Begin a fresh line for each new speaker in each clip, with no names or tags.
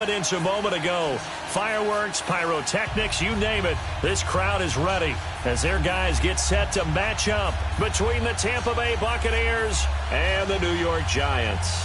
A moment ago. Fireworks, pyrotechnics, you name it. This crowd is ready as their guys get set to match up between the Tampa Bay Buccaneers and the New York Giants.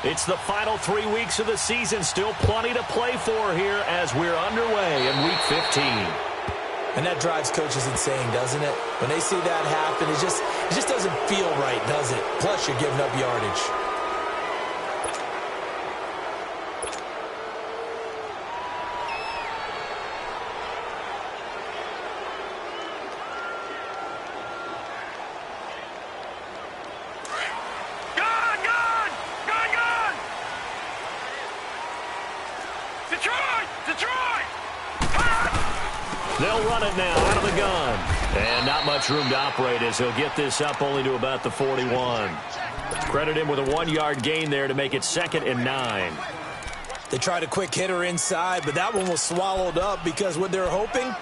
It's the final 3 weeks of the season. Still plenty to play for here as we're underway in Week 15.
And that drives coaches insane, doesn't it? When they see that happen, it just doesn't feel right, does it? Plus, you're giving up yardage.
They'll run it now out of the gun. And not much room to operate as he'll get this up only to about the 41. Credit him with a 1-yard gain there to make it 2nd and 9.
They tried a quick hitter inside, but that one was swallowed up because what they're hoping,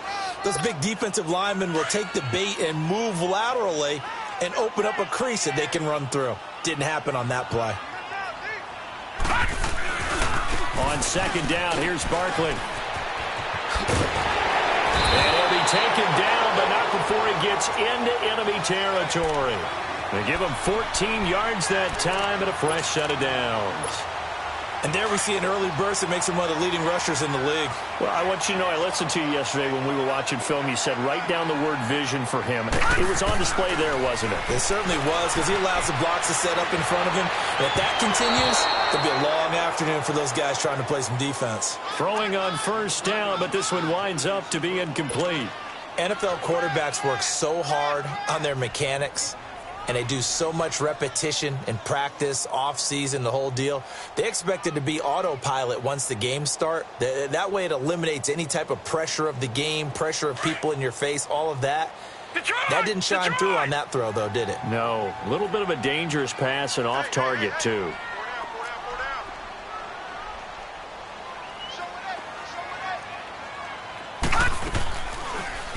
those big defensive linemen will take the bait and move laterally and open up a crease that they can run through. Didn't happen on that play.
On 2nd down, here's Barkley. And he'll be taken down, but not before he gets into enemy territory. They give him 14 yards that time and a fresh set of downs.
And there we see an early burst that makes him one of the leading rushers in the league.
Well, I want you to know, I listened to you yesterday when we were watching film. You said write down the word vision for him. It was on display there, wasn't it?
It certainly was, because he allows the blocks to set up in front of him. And if that continues, it'll be a long afternoon for those guys trying to play some defense.
Throwing on 1st down, but this one winds up to be incomplete.
NFL quarterbacks work so hard on their mechanics, and they do so much repetition in practice, off-season, the whole deal. They expect it to be autopilot once the games start. That way it eliminates any type of pressure of the game, pressure of people in your face, all of that. That didn't shine through on that throw, though, did it?
No. A little bit of a dangerous pass and off target, too.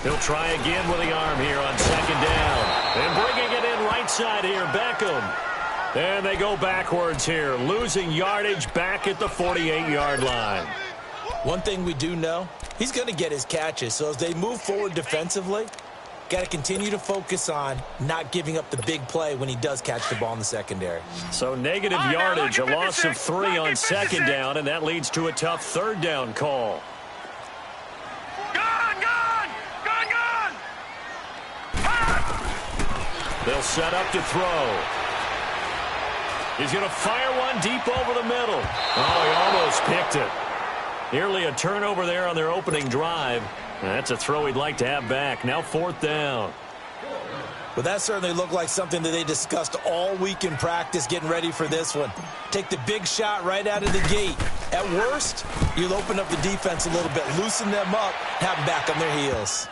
He'll try again with the arm here on 2nd down. And bringing it in right side here, Beckham. And they go backwards here, losing yardage back at the 48-yard line.
One thing we do know, he's going to get his catches. So as they move forward defensively, got to continue to focus on not giving up the big play when he does catch the ball in the secondary.
So negative yardage, a loss of 3 on 2nd down, and that leads to a tough 3rd down call. They'll set up to throw. He's going to fire one deep over the middle. Oh, he almost picked it. Nearly a turnover there on their opening drive. That's a throw he'd like to have back. Now 4th down.
Well, that certainly looked like something that they discussed all week in practice getting ready for this one. Take the big shot right out of the gate. At worst, you'll open up the defense a little bit, loosen them up, have them back on their heels.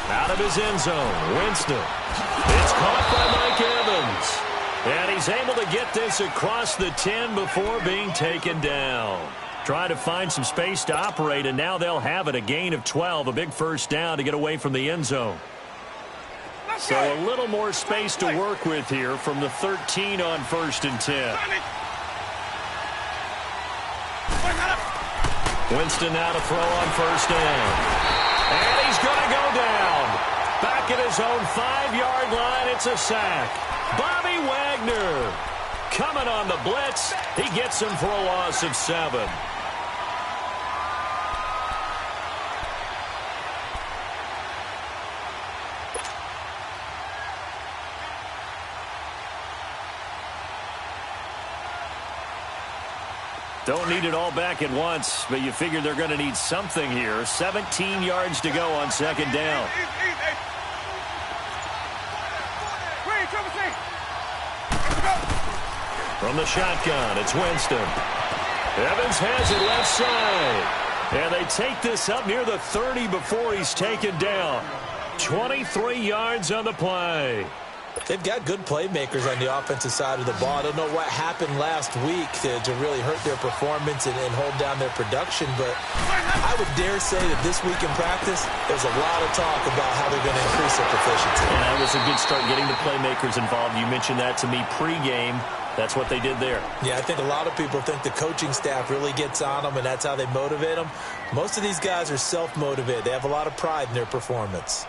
Out of his end zone, Winston. It's caught by Mike Evans. And he's able to get this across the 10 before being taken down. Trying to find some space to operate, and now they'll have it. A gain of 12, a big 1st down to get away from the end zone. So a little more space to work with here from the 13 on 1st and 10. Winston now to throw on first down. And he's going to go down. Back at his own 5-yard line, it's a sack. Bobby Wagner coming on the blitz. He gets him for a loss of 7. Don't need it all back at once, but you figure they're going to need something here. 17 yards to go on second down. From the shotgun, it's Winston. Evans has it left side. And they take this up near the 30 before he's taken down. 23 yards on the play.
They've got good playmakers on the offensive side of the ball. I don't know what happened last week to really hurt their performance and hold down their production, but I would dare say that this week in practice, there's a lot of talk about how they're going to increase their proficiency.
And that was a good start getting the playmakers involved. You mentioned that to me pregame. That's what they did there.
Yeah, I think a lot of people think the coaching staff really gets on them, and that's how they motivate them. Most of these guys are self-motivated. They have a lot of pride in their performance.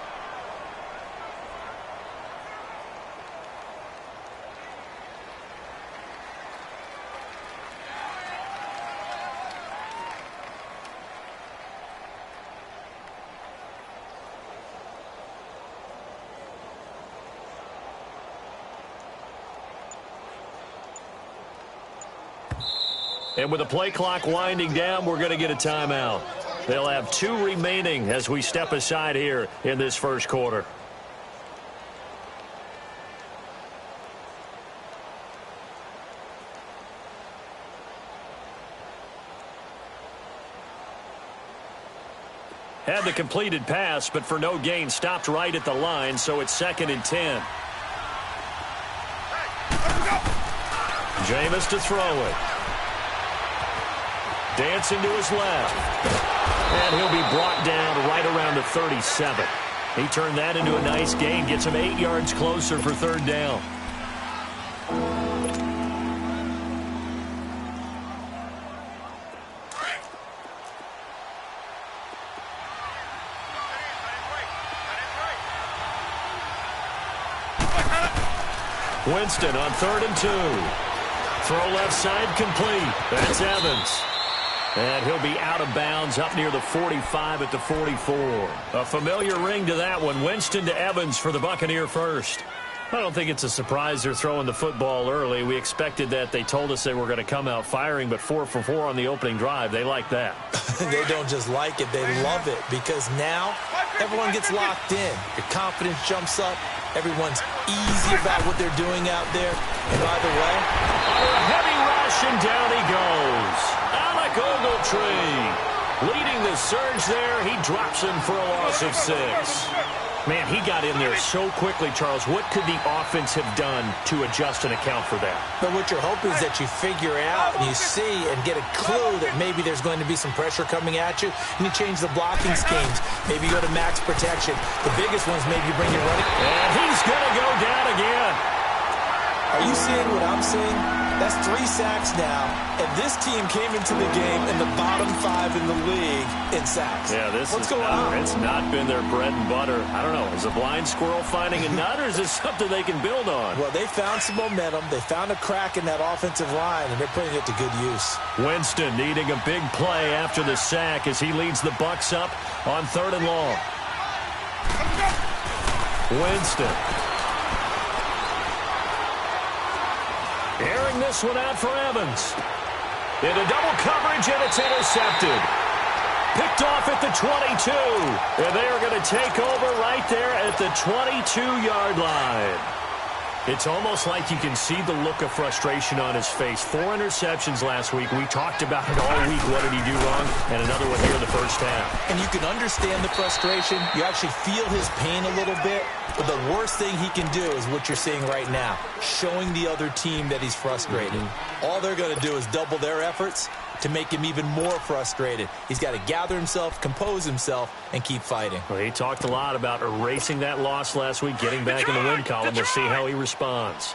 And with the play clock winding down, we're going to get a timeout. They'll have 2 remaining as we step aside here in this first quarter. Had the completed pass, but for no gain, stopped right at the line, so it's 2nd and 10. Jameis to throw it. Dancing to his left. And he'll be brought down right around the 37. He turned that into a nice gain. Gets him 8 yards closer for 3rd down. Winston on 3rd and 2. Throw left side complete. That's Evans. And he'll be out of bounds up near the 45 at the 44. A familiar ring to that one. Winston to Evans for the Buccaneer first. I don't think it's a surprise they're throwing the football early. We expected that. They told us they were going to come out firing, but 4 for 4 on the opening drive. They like that.
They don't just like it. They love it because now everyone gets locked in. Your confidence jumps up. Everyone's easy about what they're doing out there. And by the way,
under a heavy rush, and down he goes. Alec Ogletree leading the surge there. He drops him for a loss of 6. Man, he got in there so quickly, Charles. What could the offense have done to adjust and account for that?
But what you're hoping is that you figure out and you see and get a clue that maybe there's going to be some pressure coming at you, and you change the blocking schemes. Maybe go to max protection. The biggest one's maybe bring your running.
And he's going to go down again.
Are you seeing what I'm seeing? That's 3 sacks now, and this team came into the game in the bottom 5 in the league in sacks.
Yeah,
What's going on?
It's not been their bread and butter. I don't know. Is a blind squirrel finding a nut, or is this something they can build on?
Well, they found some momentum. They found a crack in that offensive line, and they're putting it to good use.
Winston needing a big play after the sack as he leads the Bucs up on 3rd and long. Winston. Airing this one out for Evans. Into double coverage, and it's intercepted. Picked off at the 22. And they are going to take over right there at the 22-yard line. It's almost like you can see the look of frustration on his face. 4 interceptions last week. We talked about it all week. What did he do wrong? And another one here in the first half.
And you can understand the frustration. You actually feel his pain a little bit. But the worst thing he can do is what you're seeing right now, showing the other team that he's frustrated. All they're going to do is double their efforts to make him even more frustrated. He's got to gather himself, compose himself, and keep fighting.
Well, he talked a lot about erasing that loss last week, getting back in the win column. We'll see how he responds.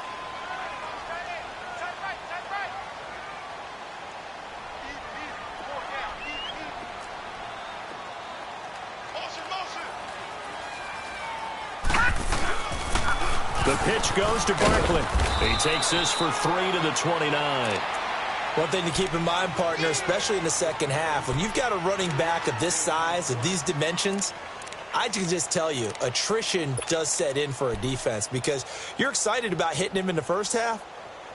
The pitch goes to Barkley. He takes this for 3 to the 29.
One thing to keep in mind, partner, especially in the second half, when you've got a running back of this size, of these dimensions, I can just tell you, attrition does set in for a defense because you're excited about hitting him in the first half.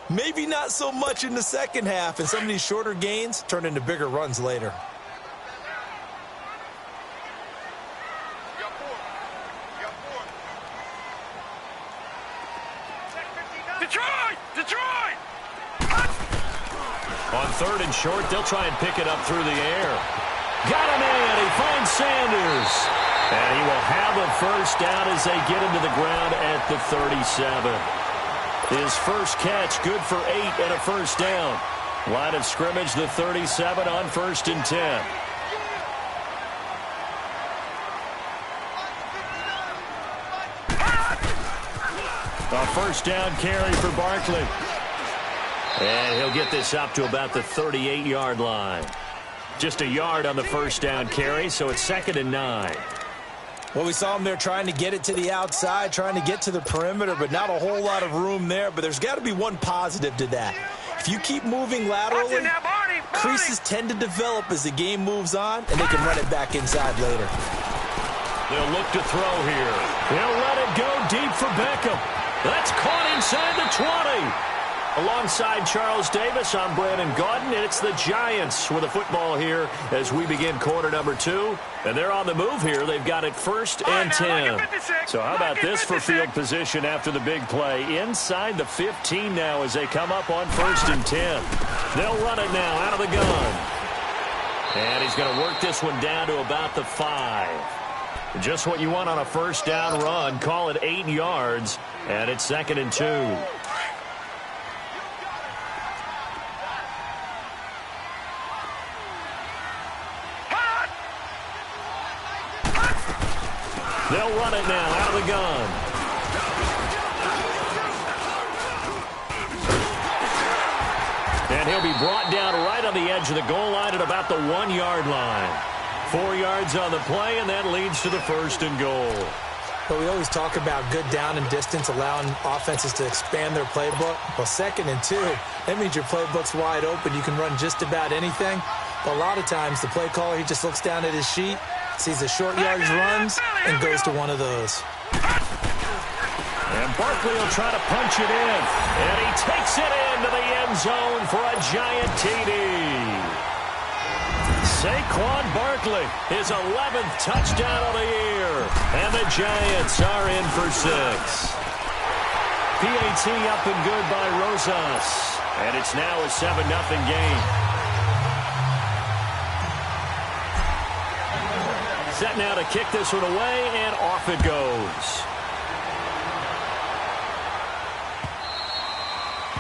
Maybe not so much in the second half, and some of these shorter gains turn into bigger runs later.
Detroit!
On 3rd and short, they'll try and pick it up through the air. Got a man. He finds Sanders. And he will have a first down as they get him to the ground at the 37. His first catch, good for 8 and a first down. Line of scrimmage, the 37 on 1st and 10. A first down carry for Barkley. And he'll get this up to about the 38-yard line. Just a yard on the first down carry, so it's 2nd and 9.
Well, we saw him there trying to get it to the outside, trying to get to the perimeter, but not a whole lot of room there. But there's got to be one positive to that. If you keep moving laterally, creases tend to develop as the game moves on, and they can run it back inside later.
They'll look to throw here. They'll let it go deep for Beckham. That's caught inside the 20. Alongside Charles Davis, I'm Brandon Gaudin, and it's the Giants with the football here as we begin quarter number 2. And they're on the move here. They've got it 1st and 10. So how about this for field position after the big play? Inside the 15 now as they come up on 1st and 10. They'll run it now out of the gun. And he's going to work this one down to about the 5. Just what you want on a first down run. Call it 8 yards, and it's 2nd and 2. They'll run it now out of the gun. And he'll be brought down right on the edge of the goal line at about the 1-yard line. 4 yards on the play, and that leads to the 1st and goal.
But we always talk about good down and distance, allowing offenses to expand their playbook. Well, 2nd and 2, that means your playbook's wide open. You can run just about anything. But a lot of times, the play caller, he just looks down at his sheet, sees the short yardage runs, and goes to one of those.
And Barkley will try to punch it in. And he takes it into the end zone for a giant TD. Saquon Barkley, his 11th touchdown of the year. And the Giants are in for 6. PAT up and good by Rosas. And it's now a 7-0 game. Set now to kick this one away, and off it goes.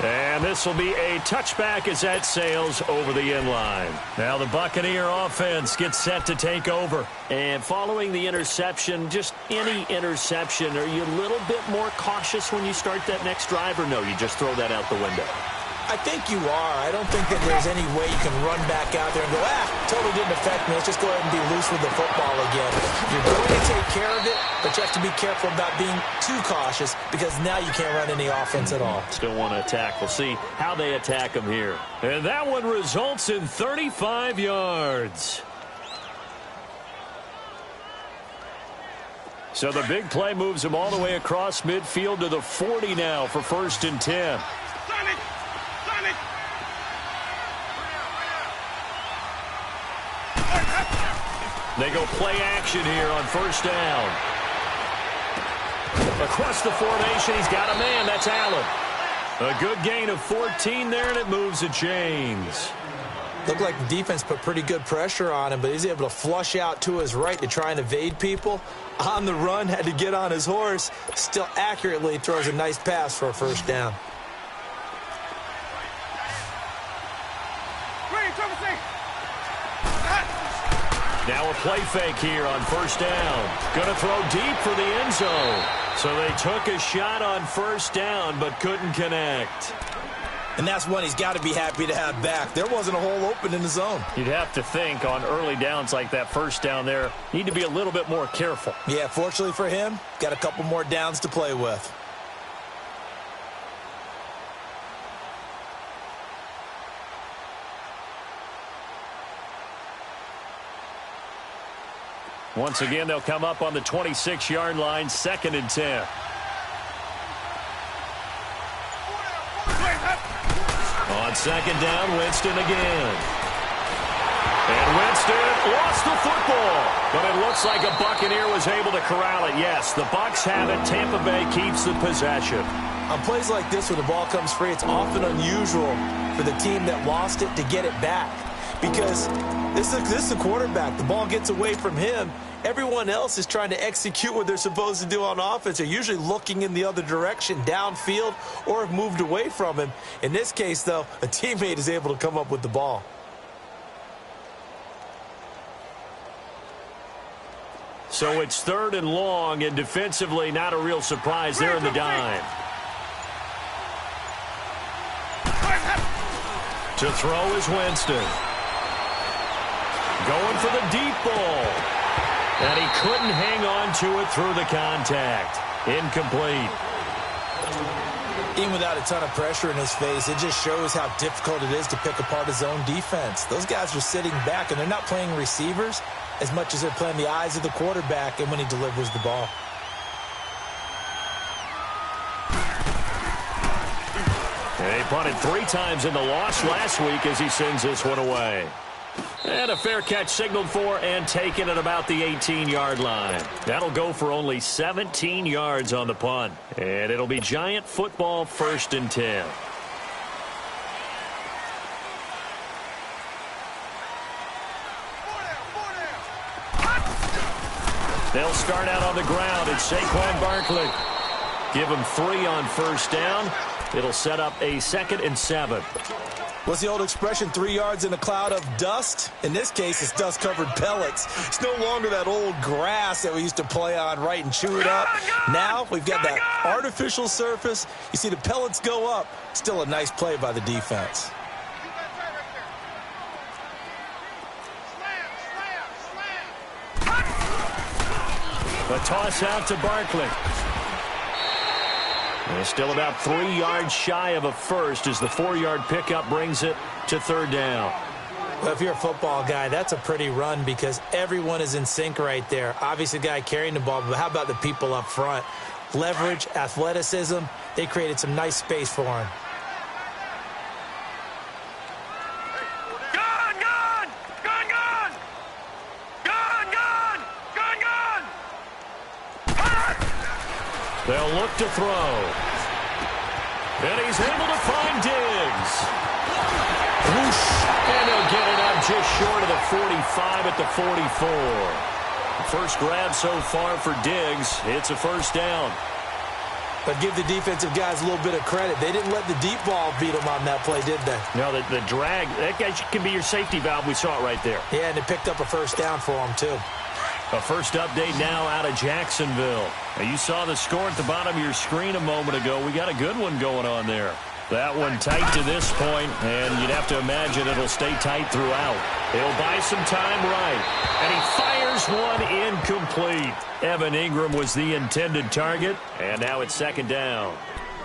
And this will be a touchback as that sails over the inline. Now the Buccaneer offense gets set to take over. And following the interception, just any interception, are you a little bit more cautious when you start that next drive, or no, you just throw that out the window?
I think you are. I don't think that there's any way you can run back out there and go, totally didn't affect me. Let's just go ahead and be loose with the football again. You're going to take care of it, but you have to be careful about being too cautious because now you can't run any offense at all.
Still want to attack. We'll see how they attack them here. And that one results in 35 yards. So the big play moves them all the way across midfield to the 40 now for 1st and 10. They go play action here on 1st down. Across the formation, he's got a man. That's Allen. A good gain of 14 there, and it moves the chains.
Looked like the defense put pretty good pressure on him, but he's able to flush out to his right to try and evade people. On the run, had to get on his horse. Still accurately throws a nice pass for a 1st down.
Now a play fake here on 1st down. Going to throw deep for the end zone. So they took a shot on 1st down, but couldn't connect.
And that's one he's got to be happy to have back. There wasn't a hole open in the zone.
You'd have to think on early downs like that 1st down there, need to be a little bit more careful.
Yeah, fortunately for him, got a couple more downs to play with.
Once again, they'll come up on the 26-yard line, 2nd and 10. On 2nd down, Winston again. And Winston lost the football. But it looks like a Buccaneer was able to corral it. Yes, the Bucs have it. Tampa Bay keeps the possession.
On plays like this where the ball comes free, it's often unusual for the team that lost it to get it back. Because this is the quarterback. The ball gets away from him. Everyone else is trying to execute what they're supposed to do on offense. They're usually looking in the other direction, downfield, or have moved away from him. In this case, though, a teammate is able to come up with the ball.
So it's 3rd and long, and defensively not a real surprise there in the dime. To throw is Winston. Going for the deep ball. And he couldn't hang on to it through the contact. Incomplete.
Even without a ton of pressure in his face, it just shows how difficult it is to pick apart his own defense. Those guys are sitting back, and they're not playing receivers as much as they're playing the eyes of the quarterback and when he delivers the ball.
He punted 3 times in the loss last week as he sends this one away. And a fair catch signaled for and taken at about the 18-yard line. That'll go for only 17 yards on the punt. And it'll be Giant football, 1st and 10. They'll start out on the ground. It's Saquon Barkley. Give him 3 on 1st down. It'll set up a 2nd and 7.
What's the old expression, 3 yards in a cloud of dust? In this case, it's dust-covered pellets. It's no longer that old grass that we used to play on, right, and chew it up. Now we've got that artificial surface. You see the pellets go up. Still a nice play by the defense.
A toss out to Barkley. They're still about 3 yards shy of a first as the 4-yard pickup brings it to 3rd down.
Well, if you're a football guy, that's a pretty run because everyone is in sync right there. Obviously, the guy carrying the ball, but how about the people up front? Leverage, athleticism, they created some nice space for him.
They'll look to throw. And he's able to find Diggs. Whoosh. And he'll get it up just short of the 45 at the 44. First grab so far for Diggs. It's a 1st down.
But give the defensive guys a little bit of credit. They didn't let the deep ball beat them on that play, did they?
No, the drag, that guy can be your safety valve. We saw it right there.
Yeah, and they picked up a 1st down for him, too.
A first update now out of Jacksonville. Now, you saw the score at the bottom of your screen a moment ago. We got a good one going on there. That one tight to this point, and you'd have to imagine it'll stay tight throughout. He'll buy some time right, and he fires one incomplete. Evan Ingram was the intended target, and now it's 2nd down.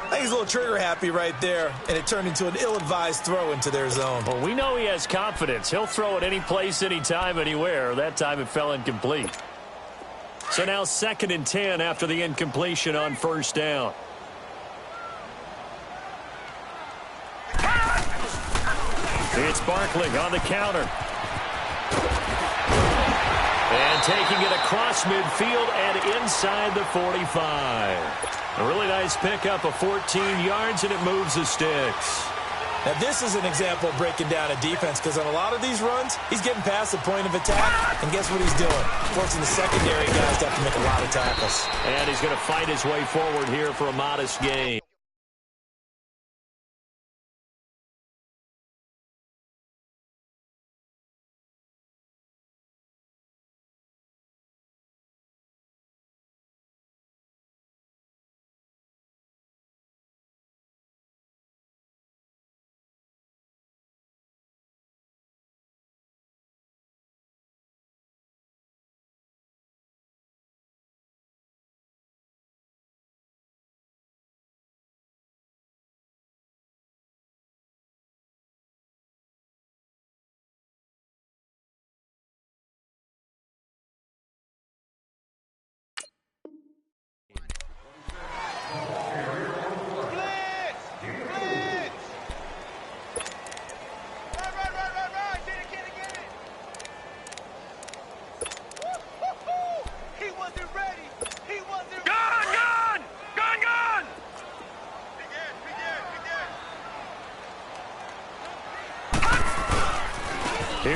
I think he's a little trigger happy right there, and it turned into an ill-advised throw into their zone.
Well, we know he has confidence. He'll throw it any place, anytime, anywhere. That time it fell incomplete. So now 2nd and 10 after the incompletion on 1st down. It's Barkley on the counter. And taking it across midfield and inside the 45. A really nice pickup of 14 yards, and it moves the sticks.
Now, this is an example of breaking down a defense because on a lot of these runs, he's getting past the point of attack, and guess what he's doing? Forcing the secondary guys to have to make a lot of tackles.
And he's going to fight his way forward here for a modest gain.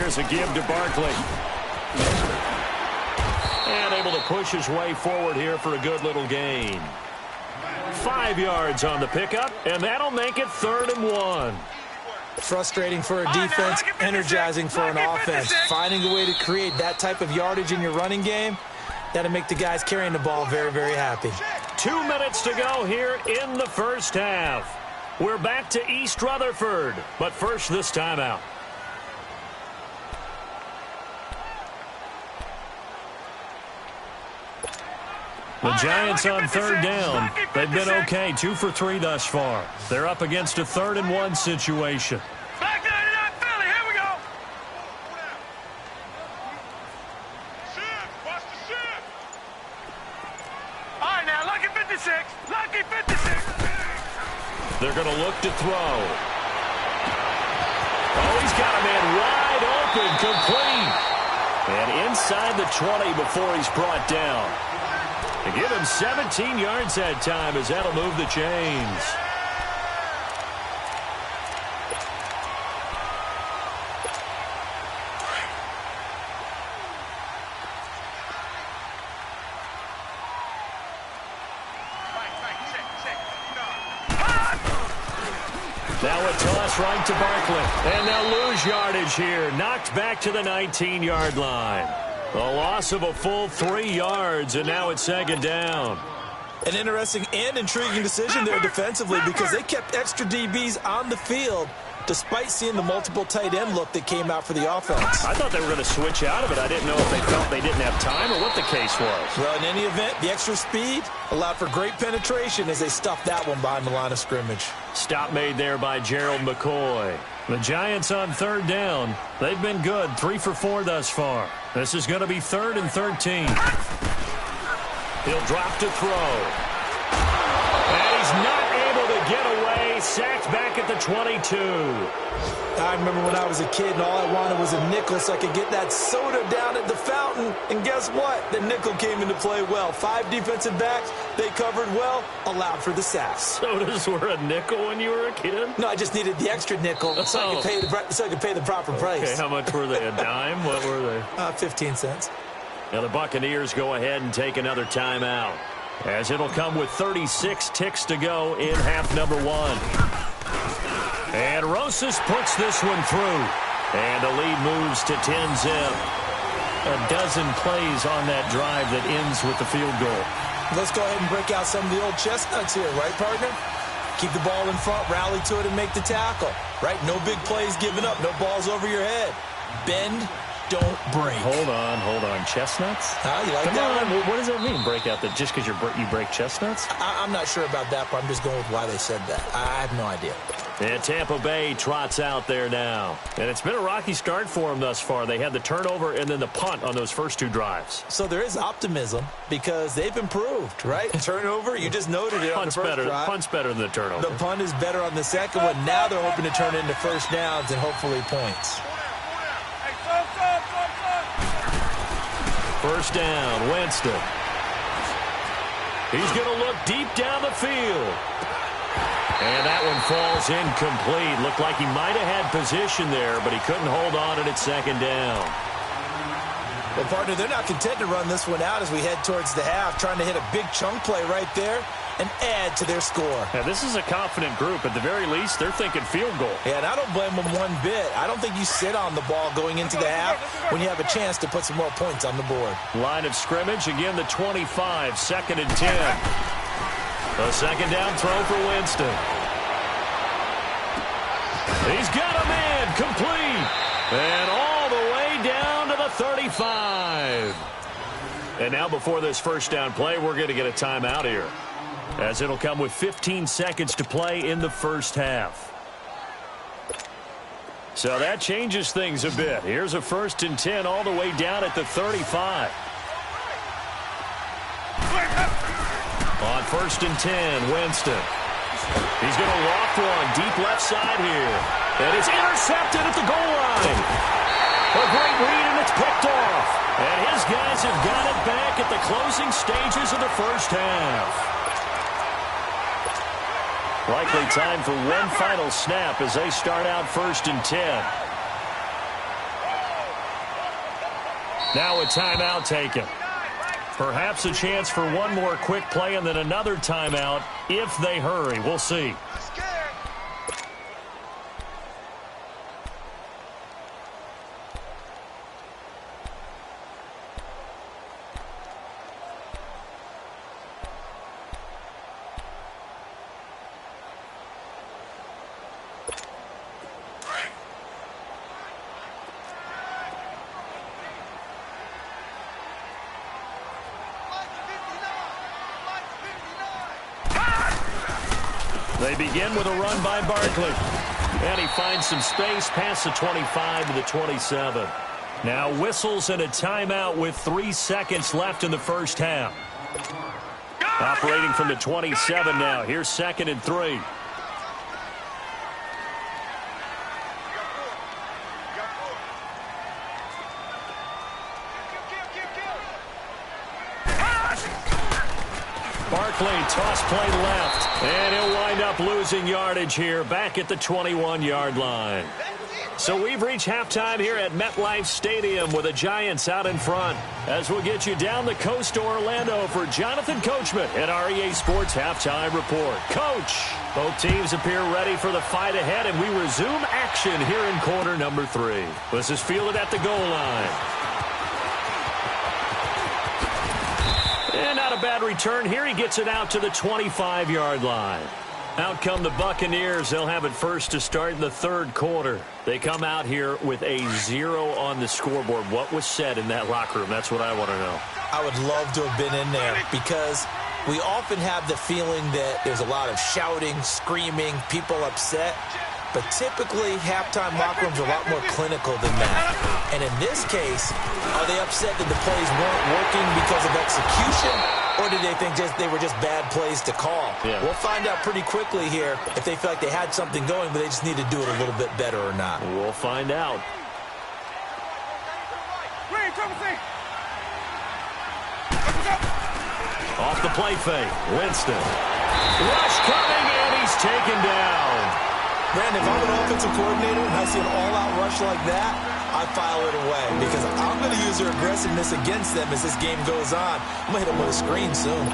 Here's a give to Barkley. And able to push his way forward here for a good little gain. 5 yards on the pickup, and that'll make it 3rd and 1.
Frustrating for a defense, energizing for an offense. Finding a way to create that type of yardage in your running game, that'll make the guys carrying the ball very, very happy.
2 minutes to go here in the first half. We're back to East Rutherford, but first this timeout. The Giants on 3rd down. They've been okay, 2 for 3 thus far. They're up against a 3rd and 1 situation.
Back 99 Philly, here we go. Watch the shift. All right, now, lucky 56. Lucky 56.
They're going to look to throw. Oh, he's got a man wide open, complete. And inside the 20 before he's brought down. To give him 17 yards that time as that'll move the chains. Now a toss right to Barkley. And they'll lose yardage here. Knocked back to the 19-yard line. A loss of a full 3 yards, and now it's 2nd down.
An interesting and intriguing decision there defensively because they kept extra DBs on the field despite seeing the multiple tight end look that came out for the offense.
I thought they were going to switch out of it. I didn't know if they felt they didn't have time or what the case was.
Well, in any event, the extra speed allowed for great penetration as they stuffed that one behind the line of scrimmage.
Stop made there by Gerald McCoy. The Giants on 3rd down. They've been good, 3 for 4 thus far. This is going to be 3rd and 13. He'll drop to throw. And he's not able to get away. Sacked back at the 22.
I remember when I was a kid and all I wanted was a nickel so I could get that soda down at the fountain. And guess what? The nickel came into play well. 5 defensive backs. They covered well, allowed for the sacks.
Sodas were a nickel when you were a kid?
No, I just needed the extra nickel so I could pay the proper price.
Okay, how much were they? A dime? What were they?
15 cents.
Now the Buccaneers go ahead and take another timeout, as it'll come with 36 ticks to go in half number 1. And Rosas puts this one through. And the lead moves to 10-zip. A dozen plays on that drive that ends with the field goal.
Let's go ahead and break out some of the old chestnuts here, right, partner? Keep the ball in front, rally to it, and make the tackle. Right? No big plays given up, no balls over your head. Bend, don't break.
Hold on. Chestnuts?
You like
Come
that
on.
one?
What does that mean, break out? That just because you break chestnuts?
I'm not sure about that, but I'm just going with why they said that. I have no idea.
And Tampa Bay trots out there now. And it's been a rocky start for them thus far. They had the turnover and then the punt on those first 2 drives.
So there is optimism because they've improved, right? Turnover, you just noted it on the first drive.
Punt's better than the turnover.
The punt is better on the second one. Now they're hoping to turn it into first downs and hopefully points.
First down, Winston. He's going to look deep down the field. And that one falls incomplete. Looked like he might have had position there, but he couldn't hold on at 2nd down.
Well, partner, they're not content to run this one out as we head towards the half, trying to hit a big chunk play right there and add to their score.
Now, this is a confident group. At the very least, they're thinking field goal.
Yeah, and I don't blame them one bit. I don't think you sit on the ball going into the half when you have a chance to put some more points on the board.
Line of scrimmage, again, the 25, 2nd and 10. A 2nd down throw for Winston. He's got a man, complete. And all the way down to the 35. And now before this first down play, we're going to get a timeout here, as it'll come with 15 seconds to play in the first half. So that changes things a bit. Here's a 1st and 10 all the way down at the 35. On 1st and 10, Winston. He's going to loft one deep left side here. And it's intercepted at the goal line. A great read, and it's picked off. And his guys have got it back at the closing stages of the first half. Likely time for one final snap as they start out 1st and 10. Now a timeout taken. Perhaps a chance for one more quick play and then another timeout if they hurry. We'll see. They begin with a run by Barkley. And he finds some space past the 25 to the 27. Now whistles and a timeout with 3 seconds left in the first half. Operating from the 27 now. Here's 2nd and 3. Barkley, toss play left, and he'll wind up losing yardage here back at the 21-yard line. So we've reached halftime here at MetLife Stadium with the Giants out in front. As we'll get you down the coast to Orlando for Jonathan Coachman at REA Sports Halftime Report. Coach, both teams appear ready for the fight ahead, and we resume action here in quarter number 3. This is fielded at the goal line. And not a bad return here. He gets it out to the 25-yard line. Out come the Buccaneers. They'll have it first to start in the 3rd quarter. They come out here with a 0 on the scoreboard. What was said in that locker room? That's what I want to know.
I would love to have been in there because we often have the feeling that there's a lot of shouting, screaming, people upset. But typically, halftime locker rooms are a lot more clinical than that. And in this case, are they upset that the plays weren't working because of execution? Or did they think they were just bad plays to call?
Yeah.
We'll find out pretty quickly here if they feel like they had something going, but they just need to do it a little bit better or not.
We'll find out. Off the play fake, Winston. Rush coming, and he's taken down.
Brandon, if I'm an offensive coordinator and I see an all-out rush like that, I file it away because I'm going to use their aggressiveness against them as this game goes on. I'm going to hit them with a screen soon.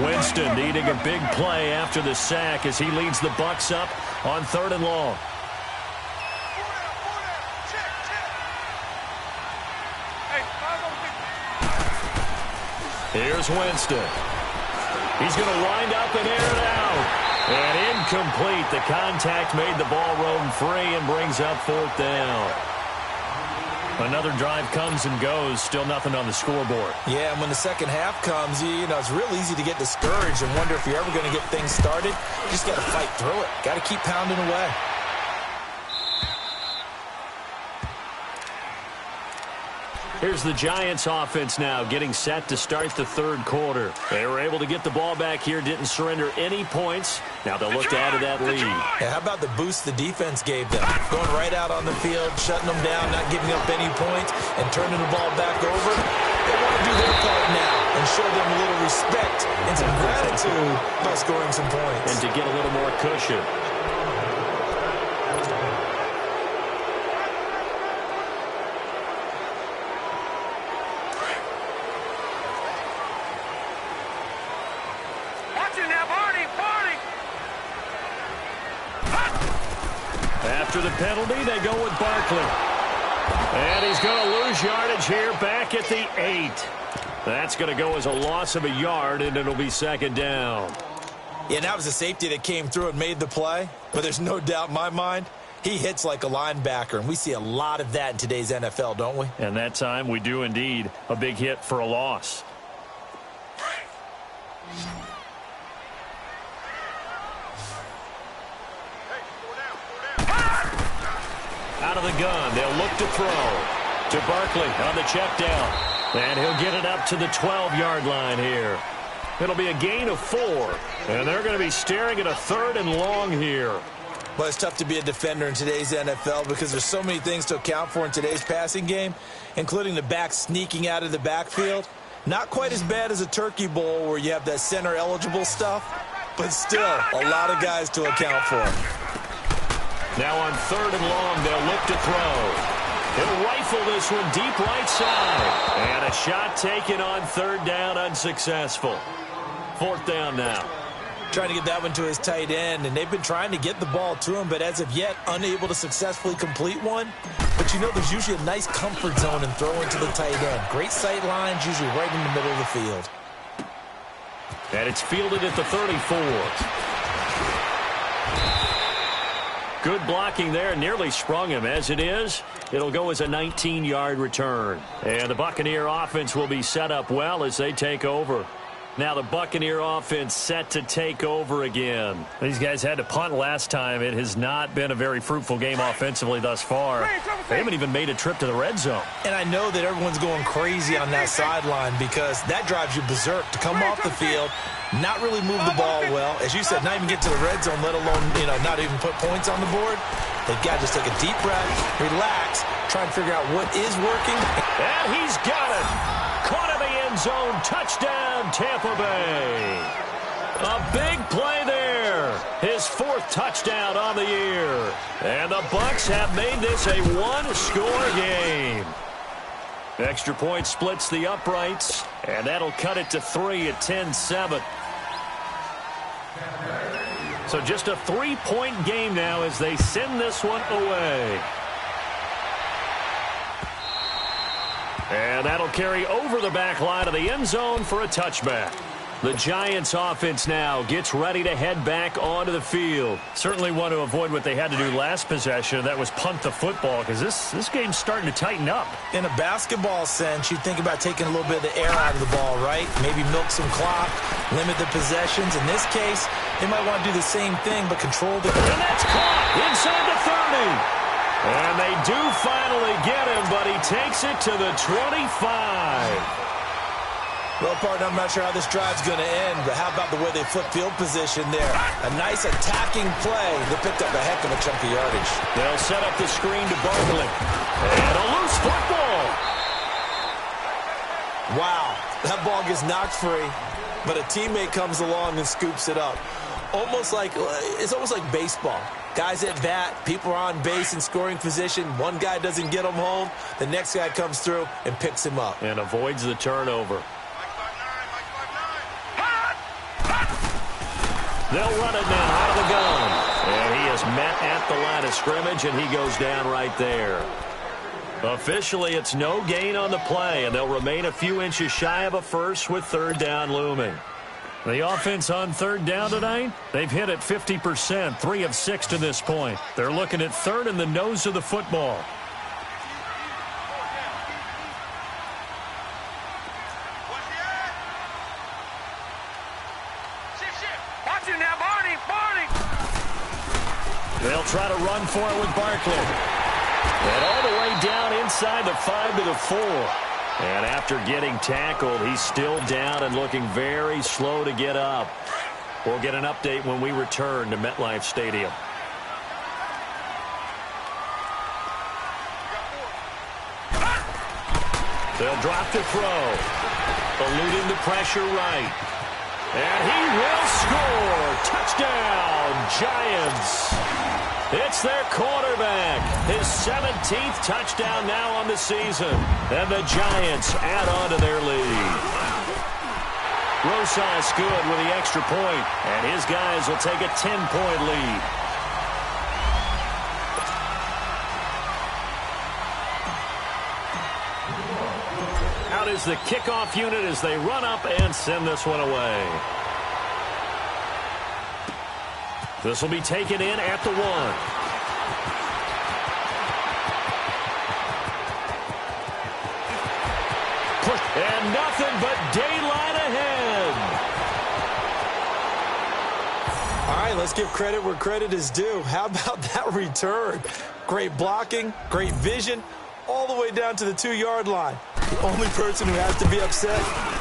Winston needing a big play after the sack as he leads the Bucs up on 3rd and long. Here's Winston. He's going to wind up and air it out. And incomplete. The contact made the ball roam free and brings up 4th down. Another drive comes and goes. Still nothing on the scoreboard.
Yeah, and when the second half comes, you know, it's real easy to get discouraged and wonder if you're ever going to get things started. You just got to fight through it. Got to keep pounding away.
Here's the Giants offense now getting set to start the 3rd quarter. They were able to get the ball back here, didn't surrender any points. Now they'll look to add to that lead.
Yeah, how about the boost the defense gave them? Going right out on the field, shutting them down, not giving up any points, and turning the ball back over. They want to do their part now and show them a little respect and some gratitude by scoring some points.
And to get a little more cushion. After the penalty, they go with Barkley. And he's going to lose yardage here back at the 8. That's going to go as a loss of a yard, and it'll be 2nd down.
Yeah, that was a safety that came through and made the play. But there's no doubt in my mind, he hits like a linebacker. And we see a lot of that in today's NFL, don't we?
And that time we do indeed. A big hit for a loss. Out of the gun, they'll look to throw to Barkley on the check down. And he'll get it up to the 12-yard line here. It'll be a gain of 4. And they're going to be staring at a 3rd and long here.
Well, it's tough to be a defender in today's NFL because there's so many things to account for in today's passing game, including the back sneaking out of the backfield. Not quite as bad as a turkey bowl where you have that center-eligible stuff, but still a lot of guys to account for.
Now on 3rd and long, they'll look to throw. He'll rifle this one deep right side. And a shot taken on third down, unsuccessful. Fourth down now.
Trying to get that one to his tight end, and they've been trying to get the ball to him, but as of yet, unable to successfully complete one. But you know, there's usually a nice comfort zone in throwing to the tight end. Great sight lines, usually right in the middle of the field.
And it's fielded at the 34. Good blocking there, nearly sprung him. As it is, it'll go as a 19-yard return. And the Buccaneer offense will be set up well as they take over. Now the Buccaneer offense set to take over again. These guys had to punt last time. It has not been a very fruitful game offensively thus far. They haven't even made a trip to the red zone.
And I know that everyone's going crazy on that sideline because that drives you berserk to come off the field, not really move the ball well. As you said, not even get to the red zone, let alone, not even put points on the board. They've got to just take a deep breath, relax, try and figure out what is working.
And he's got it. Caught in the end zone. Touchdown, Tampa Bay. A big play there. His fourth touchdown on the year. And the Bucs have made this a one-score game. Extra point splits the uprights, and that'll cut it to 3 at 10-7. So just a 3-point game now as they send this one away. And that'll carry over the back line of the end zone for a touchback. The Giants offense now gets ready to head back onto the field. Certainly want to avoid what they had to do last possession. That was punt the football because this game's starting to tighten up.
In a basketball sense, you think about taking a little bit of the air out of the ball, right? Maybe milk some clock, limit the possessions. In this case, they might want to do the same thing but control the game.
And that's caught inside the 30. And they do finally get him, but he takes it to the 25.
Well, partner, I'm not sure how this drive's going to end, but how about the way they flip field position there? A nice attacking play. They picked up a heck of a chunk of yardage.
They'll set up the screen to Barkley. And a loose football.
Wow, that ball gets knocked free, but a teammate comes along and scoops it up. It's almost like baseball. Guys at bat, people are on base in scoring position. One guy doesn't get him home. The next guy comes through and picks him up.
And avoids the turnover. They'll run it now out of the gun. And he is met at the line of scrimmage, and he goes down right there. Officially, it's no gain on the play, and they'll remain a few inches shy of a first with third down looming. The offense on third down tonight, they've hit it 50%, 3 of 6 to this point. They're looking at third in the nose of the football.
Watch it now, Barney!
They'll try to run for it with Barkley. And all the way down inside the 5 to the 4. And after getting tackled, he's still down and looking very slow to get up. We'll get an update when we return to MetLife Stadium. They'll drop to throw. Eluding the pressure right. And he will score. Touchdown, Giants. It's their quarterback. His 17th touchdown now on the season. And the Giants add on to their lead. Rosas good with the extra point. And his guys will take a 10-point lead. Out is the kickoff unit as they run up and send this one away. This will be taken in at the 1. And nothing but daylight ahead.
All right, let's give credit where credit is due. How about that return? Great blocking, great vision, all the way down to the 2-yard line. The only person who has to be upset,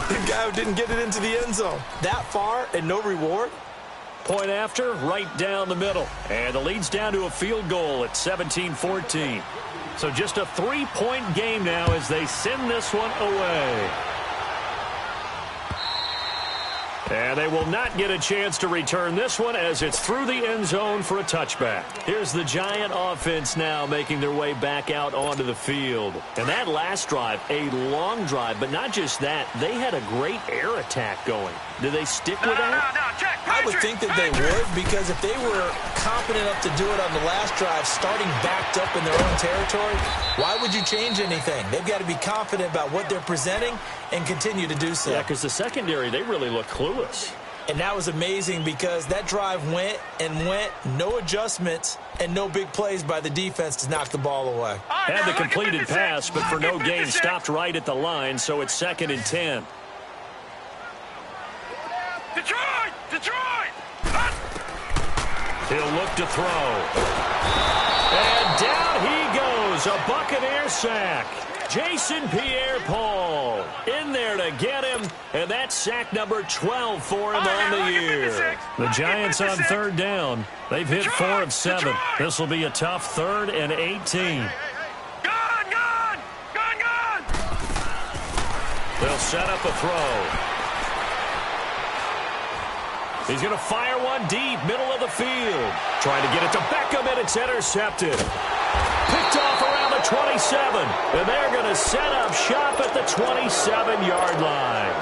the guy who didn't get it into the end zone. That far and no reward?
Point after, right down the middle. And the lead's down to a field goal at 17-14. So just a 3-point game now as they send this one away. And they will not get a chance to return this one as it's through the end zone for a touchback. Here's the Giant offense now making their way back out onto the field. And that last drive, a long drive, but not just that. They had a great air attack going. Do they stick with that?
I would think that they would, because if they were confident enough to do it on the last drive, starting backed up in their own territory, why would you change anything? They've got to be confident about what they're presenting and continue to do so.
Yeah, because the secondary, they really look clueless.
And that was amazing because that drive went and went, no adjustments, and no big plays by the defense to knock the ball away.
Had the completed pass, but for no gain, stopped right at the line, so it's 2nd and 10.
Detroit! Detroit!
He'll look to throw. And down he goes, a Buccaneer sack. Jason Pierre-Paul in there to get him, and that's sack number 12 for him on the year. The Giants on 3rd down. They've hit 4 of 7. This will be a tough 3rd and 18.
Gone!
They'll set up a throw. He's going to fire one deep, middle of the field. Trying to get it to Beckham, and it's intercepted. Picked off around the 27, and they're going to set up shop at the 27-yard line.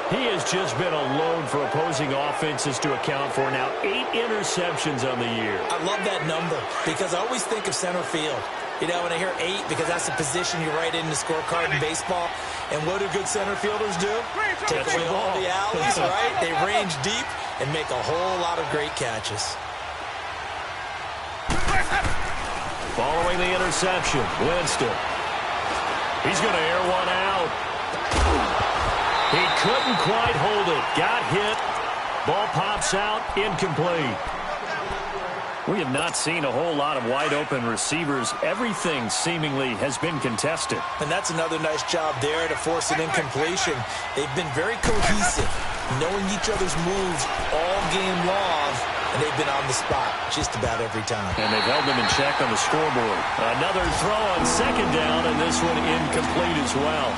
He has just been a load for opposing offenses to account for now. 8 interceptions on the year.
I love that number because I always think of center field. You know, when I hear 8, because that's the position you write in the scorecard in baseball. And what do good center fielders do? Take away all the alleys, right? They range deep and make a whole lot of great catches.
Following the interception, Winston. He's going to air one out. He couldn't quite hold it. Got hit. Ball pops out. Incomplete. We have not seen a whole lot of wide-open receivers. Everything seemingly has been contested.
And that's another nice job there to force an incompletion. They've been very cohesive, knowing each other's moves all game long, and they've been on the spot just about every time.
And they've held them in check on the scoreboard. Another throw on 2nd down, and this one incomplete as well.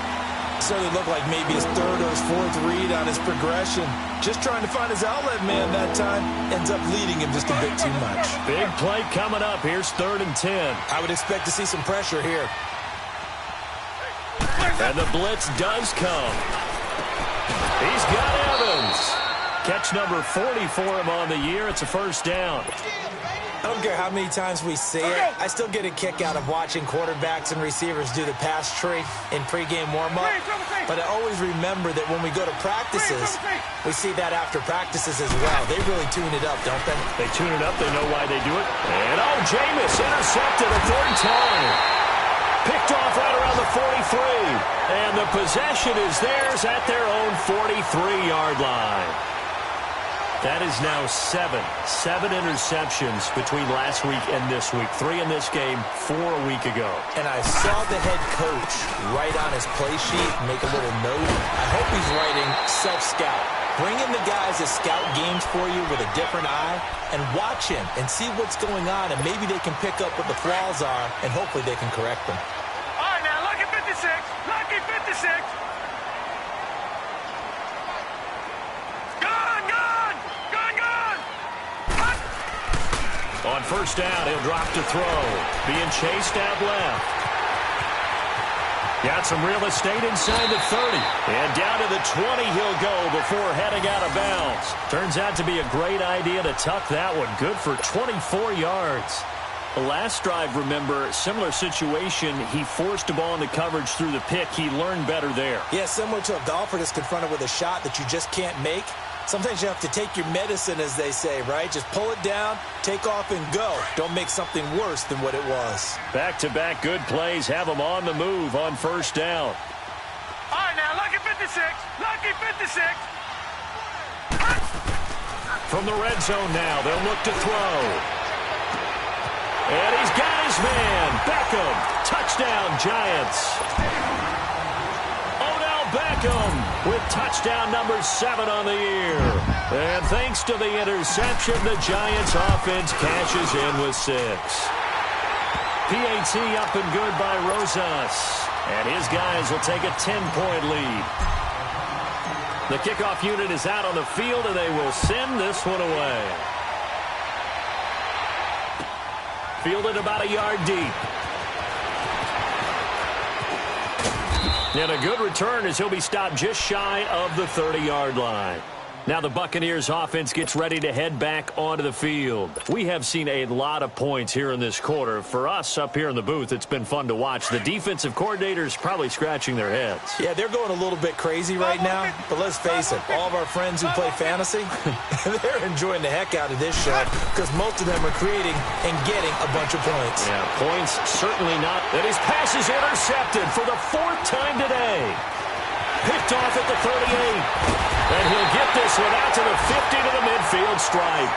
Certainly looked like maybe his 3rd or his 4th read on his progression. Just trying to find his outlet man that time. Ends up leading him just a bit too much.
Big play coming up. Here's 3rd and 10.
I would expect to see some pressure here.
And the blitz does come. He's got Evans. Catch number 40 for him on the year. It's a 1st down.
I don't care how many times we say it. I still get a kick out of watching quarterbacks and receivers do the pass tree in pregame warm-up. But I always remember that when we go to practices, we see that after practices as well. They really tune it up, don't they?
They tune it up. They know why they do it. And, Jameis intercepted a 3rd time. Picked off right around the 43. And the possession is theirs at their own 43-yard line. That is now 7 interceptions between last week and this week. 3 in this game, 4 a week ago.
And I saw the head coach write on his play sheet, make a little note. I hope he's writing self-scout. Bring in the guys that scout games for you with a different eye and watch him and see what's going on, and maybe they can pick up what the flaws are, and hopefully they can correct them.
All right, now, lucky 56. Lucky 56.
On 1st down, he'll drop to throw. Being chased out left. Got some real estate inside the 30. And down to the 20 he'll go before heading out of bounds. Turns out to be a great idea to tuck that one. Good for 24 yards. The last drive, remember, similar situation. He forced a ball into coverage through the pick. He learned better there.
Yeah, similar to a golfer that's confronted with a shot that you just can't make. Sometimes you have to take your medicine, as they say, right? Just pull it down, take off, and go. Don't make something worse than what it was.
Back-to-back good plays have them on the move on 1st down.
All right, now, lucky 56. Lucky 56.
From the red zone now, they'll look to throw. And he's got his man, Beckham. Touchdown, Giants. Beckham with touchdown number 7 on the year. And thanks to the interception, the Giants offense cashes in with 6. PAT up and good by Rosas. And his guys will take a 10-point lead. The kickoff unit is out on the field, and they will send this one away. Fielded about a yard deep. And a good return as he'll be stopped just shy of the 30-yard line. Now the Buccaneers offense gets ready to head back onto the field. We have seen a lot of points here in this quarter. For us up here in the booth, it's been fun to watch. The defensive coordinators probably scratching their heads.
Yeah, they're going a little bit crazy right now, but let's face it, all of our friends who play fantasy, they're enjoying the heck out of this show because most of them are creating and getting a bunch of points.
Yeah, points certainly not. And his pass is intercepted for the 4th time today. Picked off at the 38. And he'll get this one out to the 50 to the midfield stripe.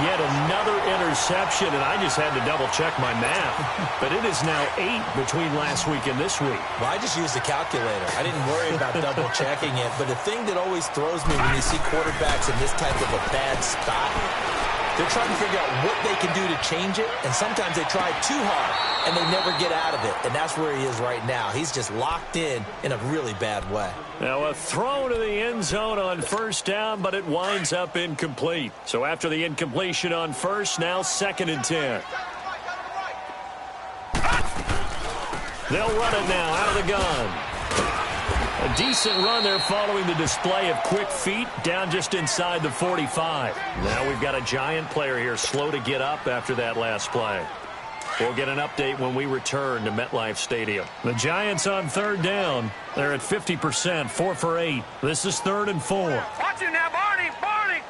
Yet another interception, and I just had to double-check my math. But it is now 8 between last week and this week.
Well, I just used a calculator. I didn't worry about double-checking it. But the thing that always throws me when you see quarterbacks in this type of a bad spot, they're trying to figure out what they can do to change it, and sometimes they try too hard, and they never get out of it. And that's where he is right now. He's just locked in a really bad way.
Now a throw to the end zone on first down, but it winds up incomplete. So after the incompletion on first, now 2nd and 10. They'll run it now out of the gun. A decent run there following the display of quick feet down just inside the 45. Now we've got a Giant player here slow to get up after that last play. We'll get an update when we return to MetLife Stadium. The Giants on 3rd down. They're at 50%, 4 for 8. This is 3rd and 4.
Watch him now, Barney! Barney!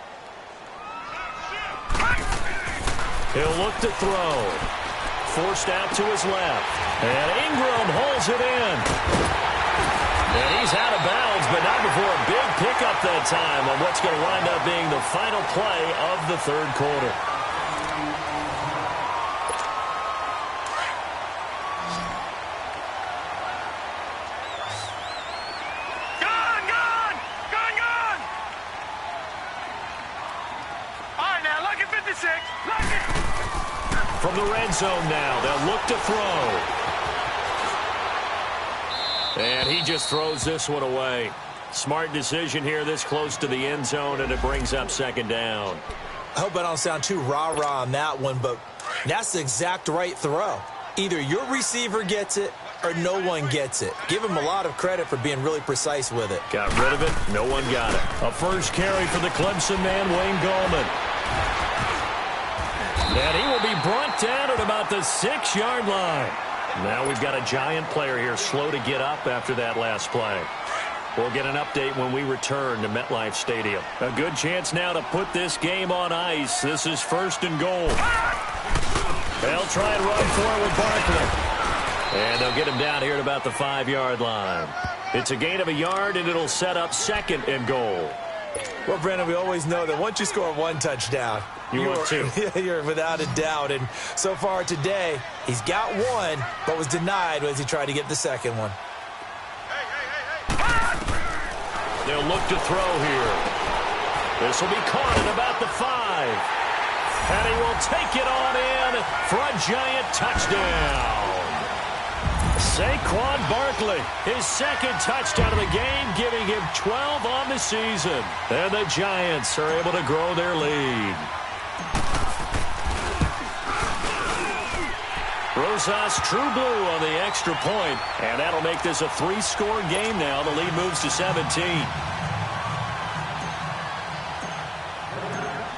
He'll look to throw. Forced out to his left. And Ingram holds it in. And he's out of bounds, but not before a big pickup that time on what's going to wind up being the final play of the 3rd quarter.
Gone! All right, now, lucky 56. Lucky!
From the red zone now, they'll look to throw. And he just throws this one away. Smart decision here this close to the end zone, and it brings up 2nd down.
I hope I don't sound too rah-rah on that one, but that's the exact right throw. Either your receiver gets it or no one gets it. Give him a lot of credit for being really precise with it.
Got rid of it. No one got it. A first carry for the Clemson man, Wayne Gallman. And he will be brought down at about the 6-yard line. Now we've got a Giant player here slow to get up after that last play. We'll get an update when we return to MetLife Stadium. A good chance now to put this game on ice. This is 1st and goal. They'll try and run for it with Barkley. And they'll get him down here at about the 5-yard line. It's a gain of a yard, and it'll set up 2nd and goal.
Well, Brandon, we always know that once you score 1 touchdown, you're without a doubt. And so far today, he's got 1, but was denied as he tried to get the 2nd one.
They'll look to throw here. This will be caught at about the 5. And he will take it on in for a Giant touchdown. Saquon Barkley, his 2nd touchdown of the game, giving him 12 on the season. And the Giants are able to grow their lead. Rosas true blue on the extra point, and that'll make this a 3-score game now. The lead moves to 17.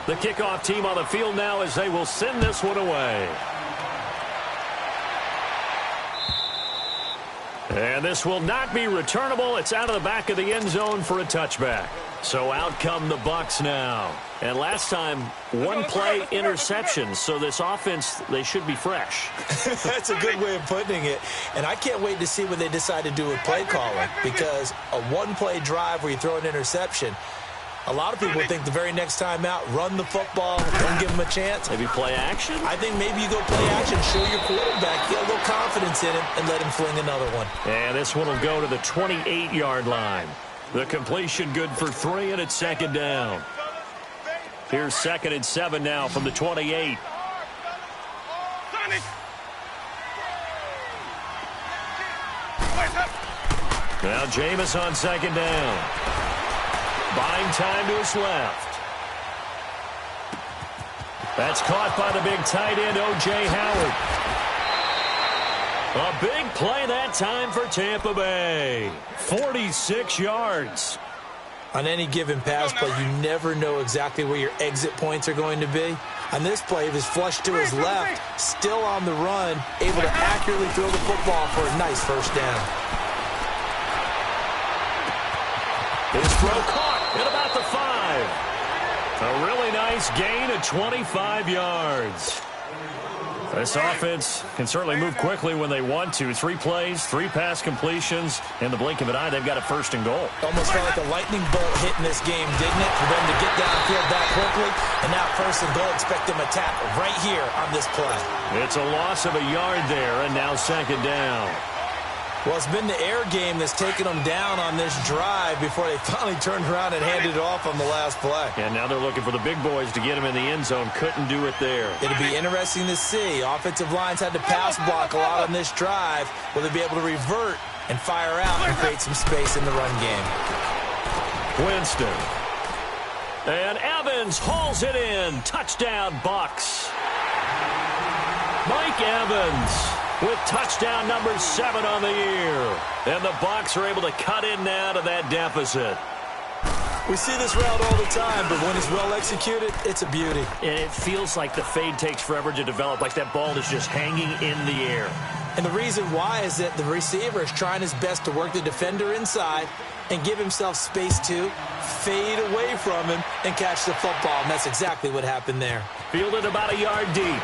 The kickoff team on the field now as they will send this one away. And this will not be returnable. It's out of the back of the end zone for a touchback. So out come the Bucs now. And last time, 1-play interception. So this offense, they should be fresh.
That's a good way of putting it. And I can't wait to see what they decide to do with play calling. Because a 1-play drive where you throw an interception, a lot of people think the very next time out, run the football, don't give him a chance.
Maybe play action?
I think maybe you go play action, show your quarterback, get a little confidence in him, and let him fling another one.
And this one will go to the 28-yard line. The completion good for 3, and it's 2nd down. Here's 2nd and 7 now from the 28. Now Jameis on 2nd down. Buying time to his left. That's caught by the big tight end, O.J. Howard. A big play that time for Tampa Bay. 46 yards.
On any given pass play, you never know exactly where your exit points are going to be. On this play, he was flushed to his left, still on the run, able to accurately throw the football for a nice first down.
His throw caught at about the 5. A really nice gain of 25 yards. This offense can certainly move quickly when they want to. 3 plays, 3 pass completions. In the blink of an eye, they've got a first and goal.
Almost felt like a lightning bolt hit in this game, didn't it? For them to get downfield that quickly. And now first and goal, expect them to tackle right here on this play.
It's a loss of a yard there, and now second down.
Well, it's been the air game that's taken them down on this drive before they finally turned around and handed it off on the last play.
And now they're looking for the big boys to get him in the end zone. Couldn't do it there.
It'll be interesting to see. Offensive lines had to pass block a lot on this drive. Will they be able to revert and fire out and create some space in the run game?
Winston. And Evans hauls it in. Touchdown, Bucs. Mike Evans with touchdown number 7 on the year. And the Bucs are able to cut in now to that deficit.
We see this route all the time, but when it's well executed, it's a beauty.
And it feels like the fade takes forever to develop, like that ball is just hanging in the air.
And the reason why is that the receiver is trying his best to work the defender inside and give himself space to fade away from him and catch the football. And that's exactly what happened there.
Fielded about a yard deep.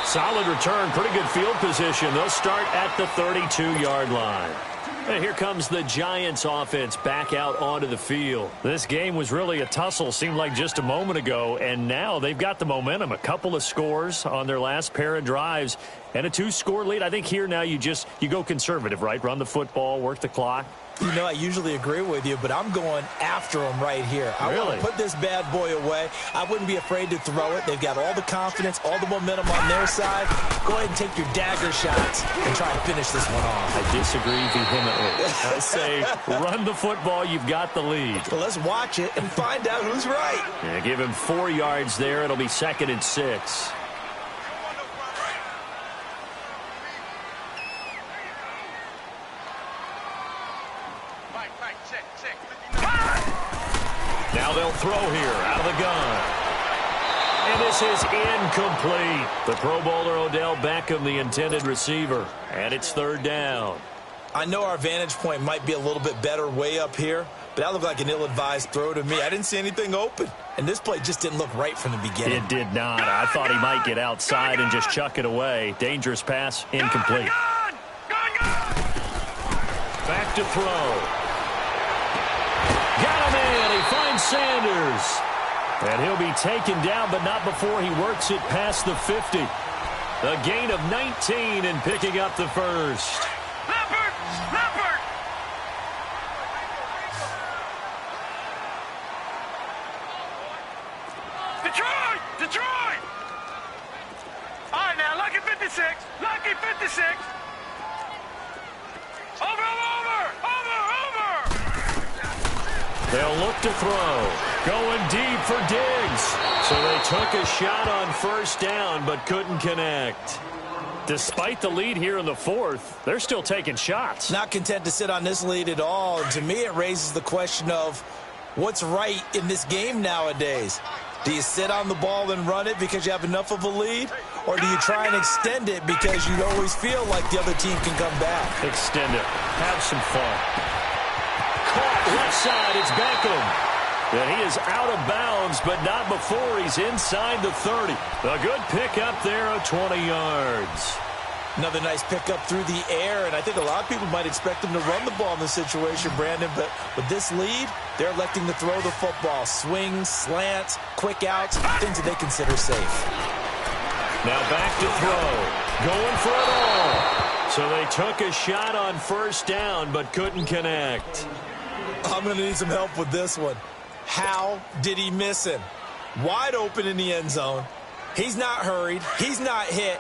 Solid return, pretty good field position. They'll start at the 32-yard line. And here comes the Giants offense back out onto the field. This game was really a tussle, seemed like just a moment ago, and now they've got the momentum. A couple of scores on their last pair of drives and a 2-score lead. I think here now you go conservative, right? Run the football, work the clock.
You know, I usually agree with you, but I'm going after them right here. I want to put this bad boy away. I wouldn't be afraid to throw it. They've got all the confidence, all the momentum on their side. Go ahead and take your dagger shots and try to finish this one off.
I disagree vehemently. I say run the football. You've got the lead.
Well, let's watch it and find out who's right.
Yeah, give him 4 yards there. It'll be 2nd and 6. Now they'll throw here out of the gun. And this is incomplete. The Pro Bowler Odell Beckham, the intended receiver. And it's 3rd down.
I know our vantage point might be a little bit better way up here, but that looked like an ill-advised throw to me. I didn't see anything open. And this play just didn't look right from the beginning.
It did not. I thought he might get outside and just chuck it away. Dangerous pass, incomplete. Back to throw. Got him in. He finds Sanders. And he'll be taken down, but not before he works it past the 50. A gain of 19 and picking up the first.
Leopard! Leopard! Detroit! Detroit! All right, now, lucky 56. Lucky 56. Over!
They'll look to throw. Going deep for Diggs. So they took a shot on 1st down, but couldn't connect. Despite the lead here in the 4th, they're still taking shots.
Not content to sit on this lead at all. And to me, it raises the question of what's right in this game nowadays. Do you sit on the ball and run it because you have enough of a lead? Or do you try and extend it because you always feel like the other team can come back?
Extend it. Have some fun. Caught left side. It's Beckham. And he is out of bounds, but not before he's inside the 30. A good pickup there of 20 yards.
Another nice pickup through the air, and I think a lot of people might expect him to run the ball in this situation, Brandon, but with this lead, they're electing to throw the football. Swings, slants, quick outs, things that they consider safe.
Now back to throw. Going for it all. So they took a shot on 1st down, but couldn't connect.
I'm going to need some help with this one. How did he miss him? Wide open in the end zone. He's not hurried. He's not hit.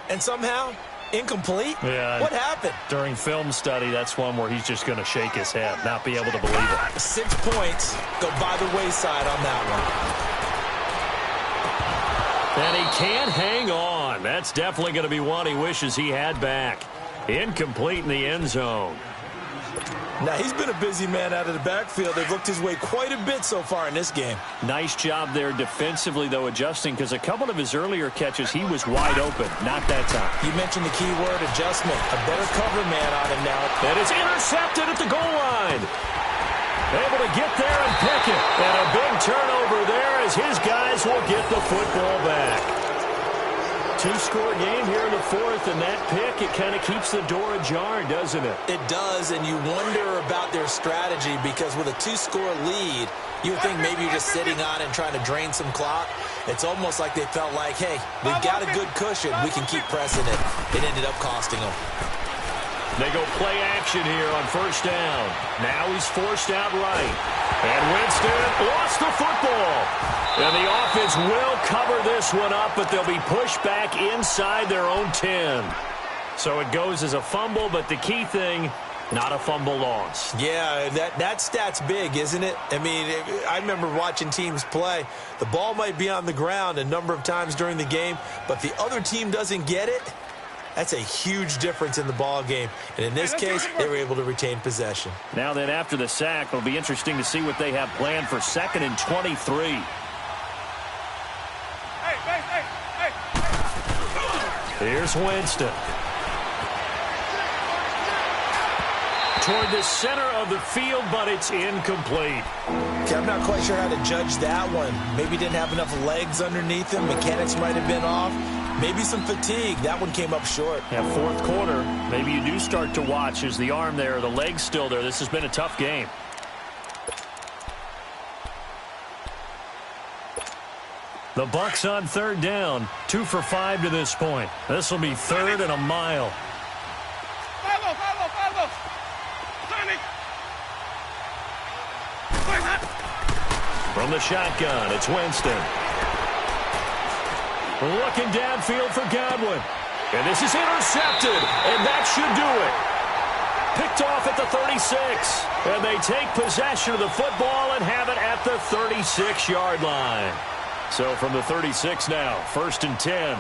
And somehow, Incomplete?
Yeah.
What happened?
During film study, that's one where he's just going to shake his head, not be able to believe it.
6 points go by the wayside on that one.
And he can't hang on. That's definitely going to be one he wishes he had back. Incomplete in the end zone.
Now, he's been a busy man out of the backfield. They've looked his way quite a bit so far in this game.
Nice job there defensively, though, adjusting, because a couple of his earlier catches, he was wide open. Not that time.
You mentioned the key word, adjustment. A better cover man on him now.
And it's intercepted at the goal line. Able to get there and pick it. And a big turnover there as his guys will get the football back. 2-score game here in the fourth, and that pick, it kind of keeps the door ajar, doesn't it?
It does, and you wonder about their strategy because with a 2-score lead, you would think maybe you're just sitting on it and trying to drain some clock. It's almost like they felt like, hey, we've got a good cushion. We can keep pressing it. It ended up costing them.
They go play action here on first down. Now he's forced out right. And Winston lost the football. And the offense will cover this one up, but they'll be pushed back inside their own 10. So it goes as a fumble, but the key thing, not a fumble loss.
Yeah, that stat's big, isn't it? I mean, I remember watching teams play. The ball might be on the ground a number of times during the game, but the other team doesn't get it. That's a huge difference in the ball game. And in this case, they were able to retain possession.
Now then, after the sack, it'll be interesting to see what they have planned for 2nd and 23. Here's Winston. Toward the center of the field, but it's incomplete.
Okay, I'm not quite sure how to judge that one. Maybe didn't have enough legs underneath him. Mechanics might have been off. Maybe some fatigue. That one came up short.
Yeah, fourth quarter, maybe you do start to watch. Is the arm there, the leg's still there? This has been a tough game. The Bucs on 3rd down, 2 for 5 to this point. This will be 3rd and a mile. From the shotgun, it's Winston. Looking downfield for Godwin. And this is intercepted, and that should do it. Picked off at the 36. And they take possession of the football and have it at the 36-yard line. So from the 36 now, 1st and 10.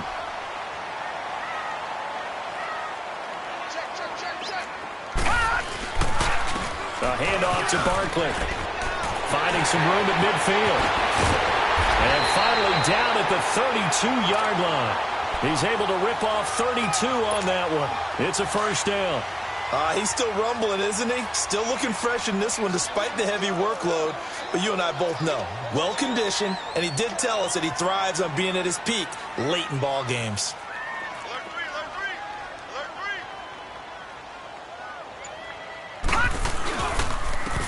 A handoff to Barkley. Finding some room at midfield. And finally down at the 32-yard line. He's able to rip off 32 on that one. It's a 1st down.
He's still rumbling, isn't he? Still looking fresh in this one despite the heavy workload. But you and I both know, well-conditioned, and he did tell us that he thrives on being at his peak late in ball games.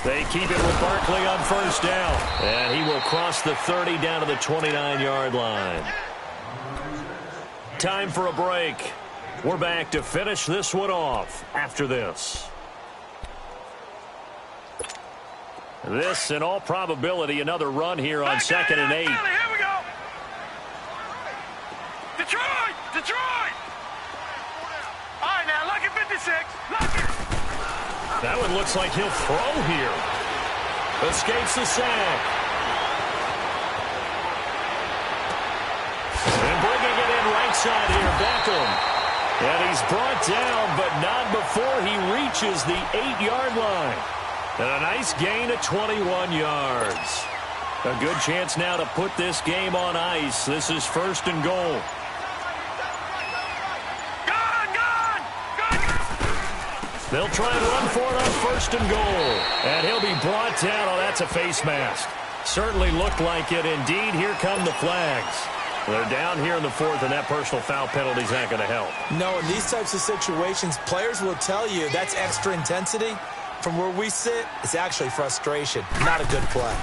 They keep it with Barkley on 1st down. And he will cross the 30 down to the 29-yard line. Time for a break. We're back to finish this one off after this. This, in all probability, another run here on 2nd and 8.
Here we go. Detroit! Detroit! All right, now, lucky 56. Lucky.
That one looks like he'll throw here. Escapes the sack. And bringing it in right side here, Beckham. And he's brought down, but not before he reaches the 8-yard line. And a nice gain of 21 yards. A good chance now to put this game on ice. This is 1st and goal. They'll try and run for it on 1st and goal. And he'll be brought down. Oh, that's a face mask. Certainly looked like it. Indeed, here come the flags. They're down here in the 4th, and that personal foul penalty is not going to help.
No, in these types of situations, players will tell you that's extra intensity. From where we sit, it's actually frustration. Not a good play.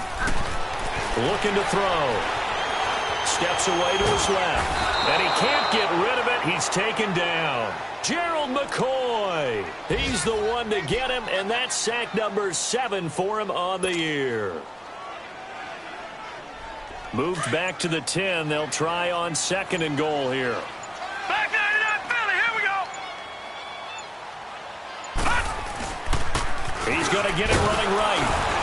Looking to throw. Steps away to his left. And he can't get rid of it. He's taken down. Gerald McCoy. He's the one to get him, and that's sack number 7 for him on the year. Moved back to the 10. They'll try on 2nd and goal here.
Back 99 Philly. Here we go.
He's going to get it running right.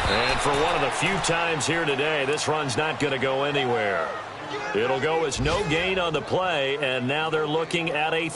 And for one of the few times here today, this run's not going to go anywhere. It'll go as no gain on the play, and now they're looking at a